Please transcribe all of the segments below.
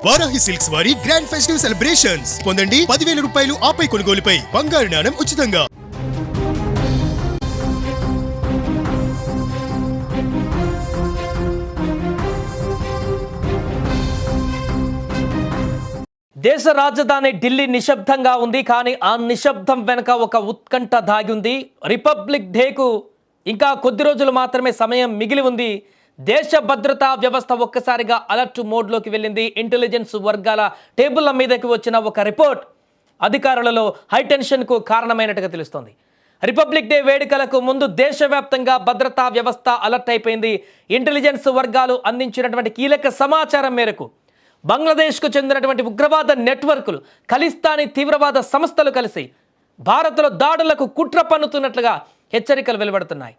Varahi silks వారి grand festive celebrations పొందండి 10,000 రూపాయలు ఆపై కొనుగోలుపై బంగారు నాణెం ఉచితంగా. దేశ రాజధాని ఢిల్లీ నిశ్శబ్దంగా ఉంది. కానీ ఆ నిశ్శబ్దం వెనుక ఒక ఉత్కంఠ దాగి ఉంది. రిపబ్లిక్ డేకు ఇంకా కొద్ది రోజులు మాత్రమే సమయం మిగిలి ఉంది. దేశ భద్రతా వ్యవస్థ ఒక్కసారిగా అలర్ట్ మోడ్లోకి వెళ్ళింది. ఇంటెలిజెన్స్ వర్గాల టేబుల్ల మీదకి వచ్చిన ఒక రిపోర్ట్ అధికారులలో హైటెన్షన్కు కారణమైనట్టుగా తెలుస్తోంది. రిపబ్లిక్ డే వేడుకలకు ముందు దేశవ్యాప్తంగా భద్రతా వ్యవస్థ అలర్ట్ అయిపోయింది. ఇంటెలిజెన్స్ వర్గాలు అందించినటువంటి కీలక సమాచారం మేరకు బంగ్లాదేశ్కు చెందినటువంటి ఉగ్రవాద నెట్వర్క్లు, ఖలిస్తానీ తీవ్రవాద సంస్థలు కలిసి భారత్లో దాడులకు కుట్ర పన్నుతున్నట్లుగా హెచ్చరికలు వెలువడుతున్నాయి.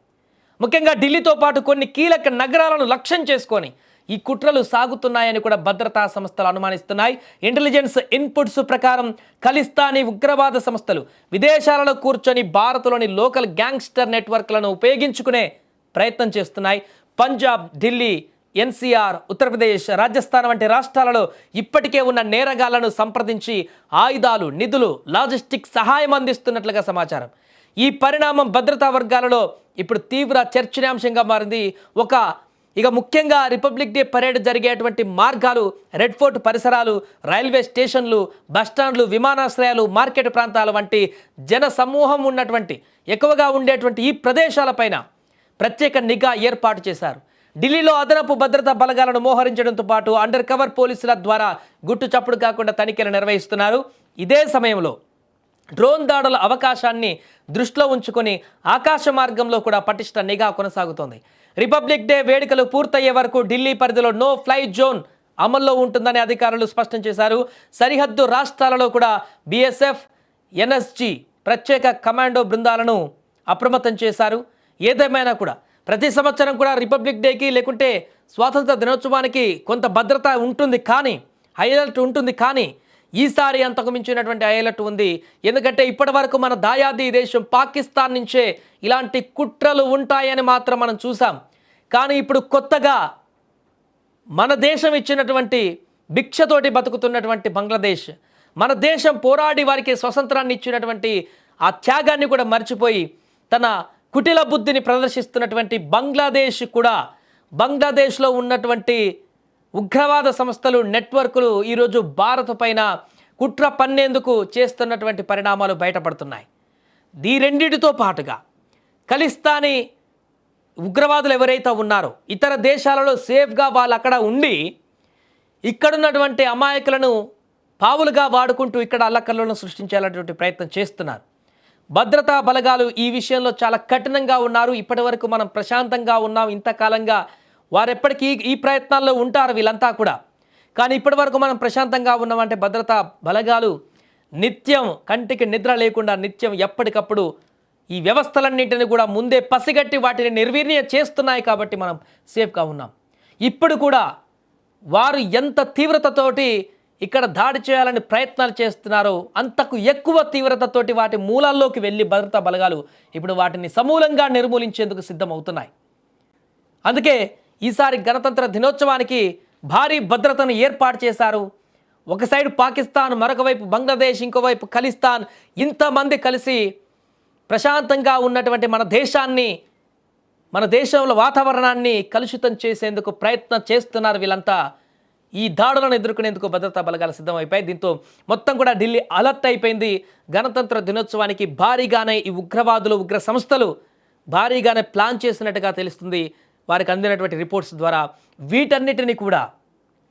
ముఖ్యంగా ఢిల్లీతో పాటు కొన్ని కీలక నగరాలను లక్ష్యం చేసుకొని ఈ కుట్రలు సాగుతున్నాయని కూడా భద్రతా సంస్థలు అనుమానిస్తున్నాయి. ఇంటెలిజెన్స్ ఇన్పుట్స్ ప్రకారం ఖలిస్తానీ ఉగ్రవాద సంస్థలు విదేశాలలో కూర్చొని భారత్లోని లోకల్ గ్యాంగ్స్టర్ నెట్వర్క్లను ఉపయోగించుకునే ప్రయత్నం చేస్తున్నాయి. పంజాబ్, ఢిల్లీ, ఎన్సీఆర్, ఉత్తరప్రదేశ్, రాజస్థాన్ వంటి రాష్ట్రాలలో ఇప్పటికే ఉన్న నేరగాళ్లను సంప్రదించి ఆయుధాలు, నిధులు, లాజిస్టిక్ సహాయం అందిస్తున్నట్లుగా సమాచారం. ఈ పరిణామం భద్రతా వర్గాలలో ఇప్పుడు తీవ్ర చర్చనీయాంశంగా మారింది. ఇక ముఖ్యంగా రిపబ్లిక్ డే పరేడ్ జరిగేటువంటి మార్గాలు, రెడ్ ఫోర్ట్ పరిసరాలు, రైల్వే స్టేషన్లు, బస్టాండ్లు, విమానాశ్రయాలు, మార్కెట్ ప్రాంతాల వంటి జన సమూహం ఉన్నటువంటి ఎక్కువగా ఉండేటువంటి ఈ ప్రదేశాలపైన ప్రత్యేక నిఘా ఏర్పాటు చేశారు. ఢిల్లీలో అదనపు భద్రతా బలగాలను మోహరించడంతో పాటు అండర్ కవర్ పోలీసుల ద్వారా గుట్టు చప్పుడు కాకుండా తనిఖీలు నిర్వహిస్తున్నారు. ఇదే సమయంలో డ్రోన్ దాడుల అవకాశాన్ని దృష్టిలో ఉంచుకొని ఆకాశ మార్గంలో కూడా పటిష్ట నిఘా కొనసాగుతోంది. రిపబ్లిక్ డే వేడుకలు పూర్తయ్యే వరకు ఢిల్లీ పరిధిలో నో ఫ్లై జోన్ అమల్లో ఉంటుందని అధికారులు స్పష్టం చేశారు. సరిహద్దు రాష్ట్రాలలో కూడా బీఎస్ఎఫ్, ఎన్ఎస్జీ ప్రత్యేక కమాండో బృందాలను అప్రమత్తం చేశారు. ఏదేమైనా కూడా ప్రతి సంవత్సరం కూడా రిపబ్లిక్ డేకి లేకుంటే స్వాతంత్ర దినోత్సవానికి కొంత భద్రత ఉంటుంది, కానీ హై అలర్ట్ ఉంటుంది. కానీ ఈసారి అంతకు మించినటువంటి హై అలర్ట్ ఉంది. ఎందుకంటే ఇప్పటి వరకు మన దాయాది దేశం పాకిస్తాన్ నుంచే ఇలాంటి కుట్రలు ఉంటాయని మాత్రం మనం చూసాం. కానీ ఇప్పుడు కొత్తగా మన దేశం ఇచ్చినటువంటి భిక్షతోటి బతుకుతున్నటువంటి బంగ్లాదేశ్, మన దేశం పోరాడి వారికి స్వతంత్రాన్ని ఇచ్చినటువంటి ఆ త్యాగాన్ని కూడా మర్చిపోయి తన కుటిల బుద్ధిని ప్రదర్శిస్తున్నటువంటి బంగ్లాదేశ్ కూడా, బంగ్లాదేశ్లో ఉన్నటువంటి ఉగ్రవాద సంస్థలు, నెట్వర్కులు ఈరోజు భారత్ పైన కుట్ర పన్నేందుకు చేస్తున్నటువంటి పరిణామాలు బయటపడుతున్నాయి. ఈ రెండింటితో పాటుగా ఖలిస్తానీ ఉగ్రవాదులు ఎవరైతే ఉన్నారో ఇతర దేశాలలో సేఫ్గా వాళ్ళు అక్కడ ఉండి ఇక్కడున్నటువంటి అమాయకులను పావులుగా వాడుకుంటూ ఇక్కడ అల్లకల్లోలను సృష్టించాలనేటువంటి ప్రయత్నం చేస్తున్నారు. భద్రతా బలగాలు ఈ విషయంలో చాలా కఠినంగా ఉన్నారు. ఇప్పటి వరకు మనం ప్రశాంతంగా ఉన్నాం. ఇంతకాలంగా వారెప్పటికీ ఈ ప్రయత్నాల్లో ఉంటారు వీళ్ళంతా కూడా. కానీ ఇప్పటి వరకు మనం ప్రశాంతంగా ఉన్నామంటే భద్రతా బలగాలు నిత్యం కంటికి నిద్ర లేకుండా నిత్యం ఎప్పటికప్పుడు ఈ వ్యవస్థలన్నింటినీ కూడా ముందే పసిగట్టి వాటిని నిర్వీర్యం చేస్తున్నాయి. కాబట్టి మనం సేఫ్గా ఉన్నాం. ఇప్పుడు కూడా వారు ఎంత తీవ్రతతోటి ఇక్కడ దాడి చేయాలని ప్రయత్నాలు చేస్తున్నారో అంతకు ఎక్కువ తీవ్రతతోటి వాటి మూలాల్లోకి వెళ్ళి భద్రతా బలగాలు ఇప్పుడు వాటిని సమూలంగా నిర్మూలించేందుకు సిద్ధమవుతున్నాయి. అందుకే ఈసారి గణతంత్ర దినోత్సవానికి భారీ భద్రతను ఏర్పాటు చేశారు. ఒక సైడ్ పాకిస్తాన్, మరొక వైపు బంగ్లాదేశ్, ఇంకోవైపు ఖలిస్తాన్, ఇంతమంది కలిసి ప్రశాంతంగా ఉన్నటువంటి మన దేశాన్ని, మన దేశంలో వాతావరణాన్ని కలుషితం చేసేందుకు ప్రయత్నం చేస్తున్నారు వీళ్ళంతా. ఈ దాడులను ఎదుర్కొనేందుకు భద్రతా బలగాలు సిద్ధమైపోయాయి. దీంతో మొత్తం కూడా ఢిల్లీ అలర్ట్ అయిపోయింది. గణతంత్ర దినోత్సవానికి భారీగానే ఈ ఉగ్రవాదులు, ఉగ్ర సంస్థలు భారీగానే ప్లాన్ చేసినట్టుగా తెలుస్తుంది వారికి అందినటువంటి రిపోర్ట్స్ ద్వారా. వీటన్నిటిని కూడా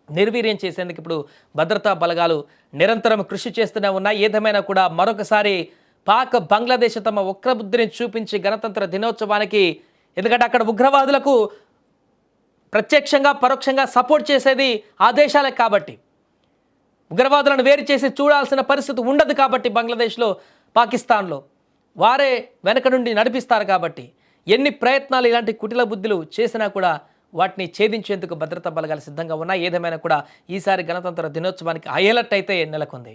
నిర్వీర్యం చేసేందుకు ఇప్పుడు భద్రతా బలగాలు నిరంతరం కృషి చేస్తూనే ఉన్నాయి. ఏదేమైనా కూడా మరొకసారి పాక్, బంగ్లాదేశ్ తమ వక్రబుద్ధిని చూపించి గణతంత్ర దినోత్సవానికి, ఎందుకంటే అక్కడ ఉగ్రవాదులకు ప్రత్యక్షంగా పరోక్షంగా సపోర్ట్ చేసేది ఆ దేశాలే కాబట్టి ఉగ్రవాదులను వేరు చేసి చూడాల్సిన పరిస్థితి ఉండదు. కాబట్టి బంగ్లాదేశ్లో, పాకిస్తాన్లో వారే వెనక నుండి నడిపిస్తారు. కాబట్టి ఎన్ని ప్రయత్నాలు ఇలాంటి కుటిల బుద్ధులు చేసినా కూడా వాటిని ఛేదించేందుకు భద్రతా బలగాలు సిద్ధంగా ఉన్నాయి. ఏదేమైనా కూడా ఈసారి గణతంత్ర దినోత్సవానికి హై అలర్ట్ అయితే నెలకొంది.